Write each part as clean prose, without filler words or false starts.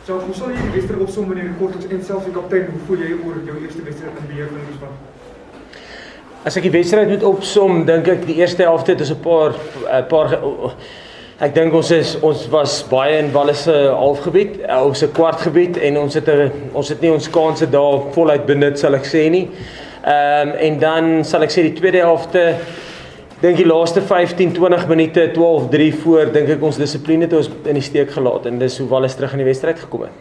So, hoe sal jy die wedstryd opsom in die kortliks en selfs die kaptein, hoe voel jy oor jou eerste wedstryd in beheer van die span? As ek die wedstryd moet opsom, dink ek die eerste helfte het ons 'n paar ek dink ons was baie in Wallis se halfgebied, ons se kwartgebied en ons het nie ons kansse daar voluit benut, sal ek sê nie. En dan sal ek sê die tweede helfte, dink die laaste 15-20 minute, 12-3 voor, dink ek ons dissipline het ons in die steek gelaat en dis hoe Wallis terug in die wedstryd gekom het.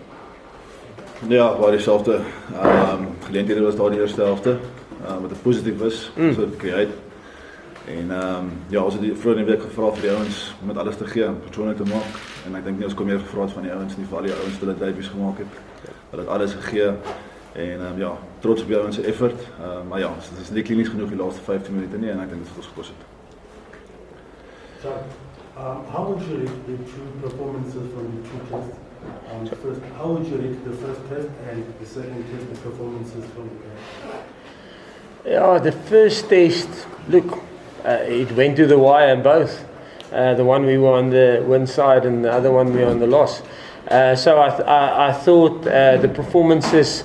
Ja, waar dieselfde geleenthede was daar die eerste helfte, wat positief is, so het gekry. En ja, ons het vroeër in die week gevra vir die ouens om dit alles te gee, persoonlik te maak. En ek dink nie ons kom meer gevra het van die ouens nie, vir al die ouens wat hulle debu's gemaak het. Hulle het alles gegee. En ja, trots op die ouens se effort. Maar ja, dit is nie klinies genoeg die laaste 15 minute nie en ek dink dit het ons gekos het. So, how would you rate the two performances from the two tests? First, how would you rate the first test and the second test, the performances from the game? Yeah, the first test, look, it went to the wire in both. The one we were on the win side and the other one we were on the loss. So I thought the performances,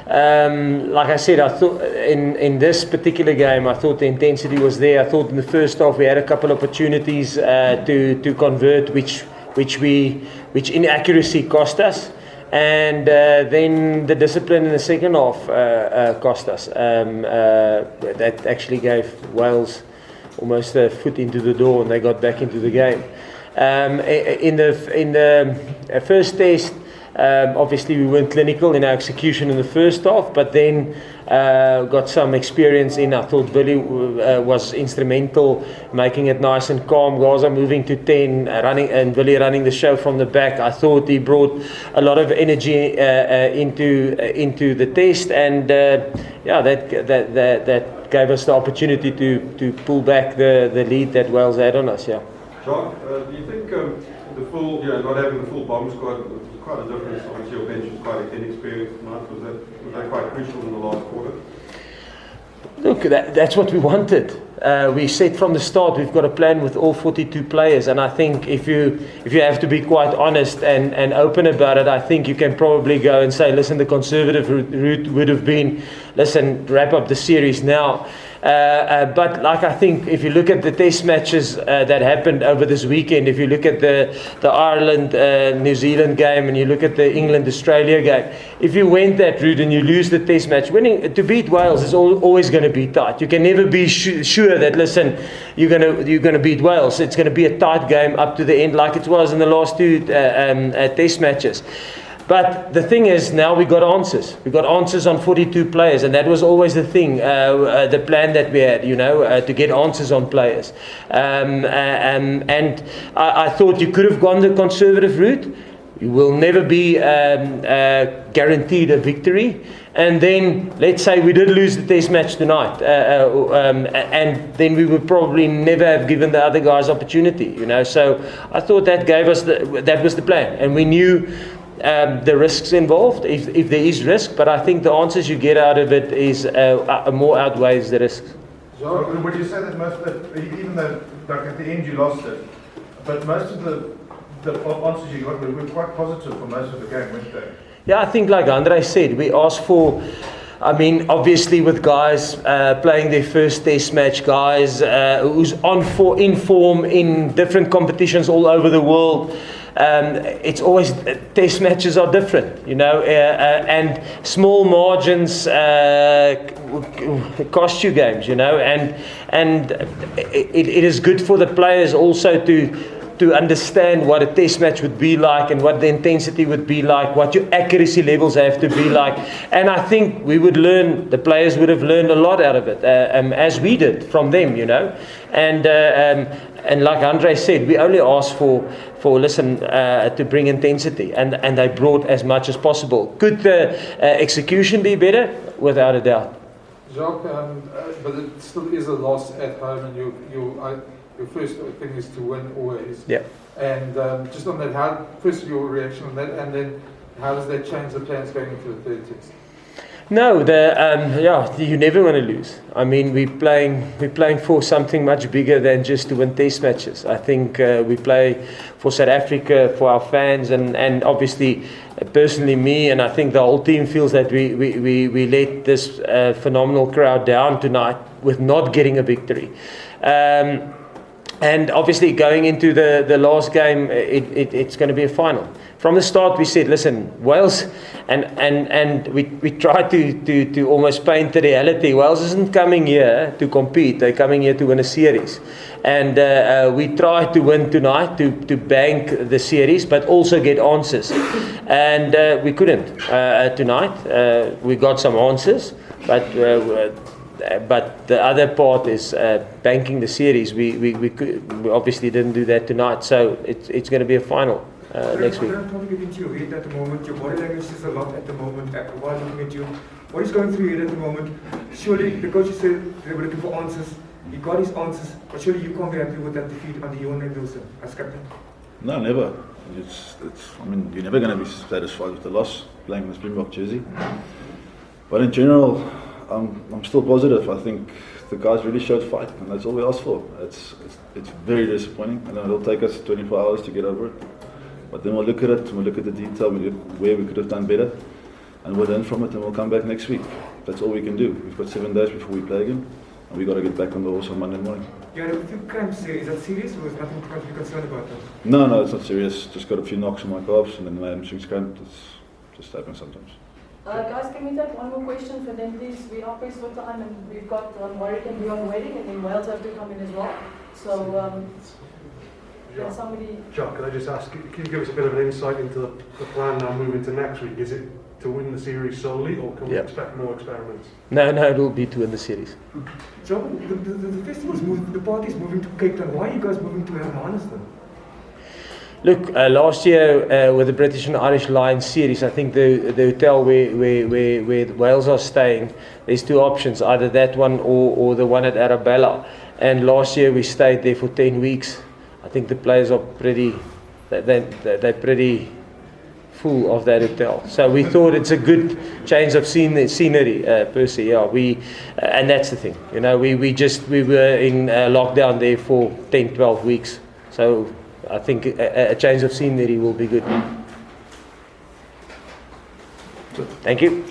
like I said, I thought in this particular game, I thought the intensity was there. I thought in the first half we had a couple of opportunities to convert, which inaccuracy cost us. And then the discipline in the second half cost us. That actually gave Wales almost a foot into the door and they got back into the game. In the first test, obviously we weren't clinical in our execution in the first half, but then got some experience in. I thought Billy was instrumental, making it nice and calm. Gaza moving to 10, and Billy running the show from the back. I thought he brought a lot of energy into the test, and yeah, that gave us the opportunity to pull back the lead that Wales had on us. Yeah. Jacques, do you think the full, not having the full bomb squad was quite a difference? Obviously, your bench was quite inexperienced tonight. Was that quite crucial in the last quarter? Look, that's what we wanted. We said from the start we've got a plan with all 42 players, and I think if you have to be quite honest and open about it, I think you can probably go and say, listen, the conservative route would have been, listen, wrap up the series now. But like I think if you look at the test matches that happened over this weekend, if you look at the Ireland New Zealand game and you look at the England Australia game, if you went that route and you lose the test match, winning to beat Wales is always going to be tight. You can never be sure that, listen, you're going to beat Wales. It's going to be a tight game up to the end, like it was in the last two test matches. But the thing is, now we got answers. We got answers on 42 players, and that was always the thing, the plan that we had, to get answers on players. And I thought you could have gone the conservative route. You will never be guaranteed a victory. And then, let's say we did lose the test match tonight, and then we would probably never have given the other guys opportunity. So I thought that gave us that was the plan, and we knew. The risks involved, if there is risk, but I think the answers you get out of it is more outweighs the risks. So would you say that even though like at the end you lost it, but most of the answers you got were quite positive for most of the game, weren't they? Yeah, I think like Andre said, we asked for, obviously with guys playing their first test match, guys who's in form in different competitions all over the world. It's always, test matches are different, and small margins cost you games, and it is good for the players also to understand what a test match would be like and what the intensity would be like, what your accuracy levels have to be like. And I think the players would have learned a lot out of it, as we did from them, And like Andre said, we only asked for to bring intensity, and they brought as much as possible. Could the execution be better? Without a doubt. Jacques, but it still is a loss at home, and your first thing is to win always. Yeah. And just on that, first your reaction on that, and then how does that change the plans going into the third test? No, you never want to lose. I mean, we're playing for something much bigger than just to win test matches. I think we play for South Africa, for our fans, and obviously, personally me, and I think the whole team feels that we let this phenomenal crowd down tonight with not getting a victory. And obviously, going into the last game, it's going to be a final. From the start, we said, listen, Wales, and we tried to almost paint the reality. Wales isn't coming here to compete; they're coming here to win a series. And we tried to win tonight to bank the series, but also get answers. And we couldn't tonight. We got some answers, but the other part is banking the series. We obviously didn't do that tonight, so it's going to be a final next week. I don't want to get into your head at the moment. Your body language is a lot at the moment. While looking at you, what is going through your head at the moment? Surely, the coach said they were looking for answers. He got his answers, but surely you can't be happy with that defeat under Johan and Wilson as captain. No, never. I mean, you're never going to be satisfied with the loss playing in the Springbok jersey. But in general, I'm still positive. I think the guys really showed fight, and that's all we asked for. It's very disappointing, and it'll take us 24 hours to get over it. But then we'll look at it, and we'll look at the detail, we'll look where we could have done better, and we'll learn from it, and we'll come back next week. That's all we can do. We've got 7 days before we play again, and we've got to get back on the horse on Monday morning. You had a few cramps there. Is that serious, or is nothing to be concerned about that? No, it's not serious. Just got a few knocks on my calves, and then my hamstrings cramped. It's just happens sometimes. Guys, can we take one more question for them, please? We are pressed for time, and we've got Warwick and Leon waiting, and then Wales have to come in as well. So, can somebody... Jacques, can I just ask, can you give us a bit of an insight into the plan now moving to next week? Is it to win the series solely, or can we expect more experiments? No, it will be to win the series. John, the festival's moving, the party's moving to Cape Town. Why are you guys moving to Hermanuston? Look, last year with the British and Irish Lions series, I think the hotel where Wales are staying, there's 2 options, either that one or the one at Arabella. And last year we stayed there for 10 weeks. I think the players are they're pretty full of that hotel. So we thought it's a good change of scenery per se. Yeah, and that's the thing. You know, we were in lockdown there for 10, 12 weeks. So I think a change of scenery will be good. Thank you.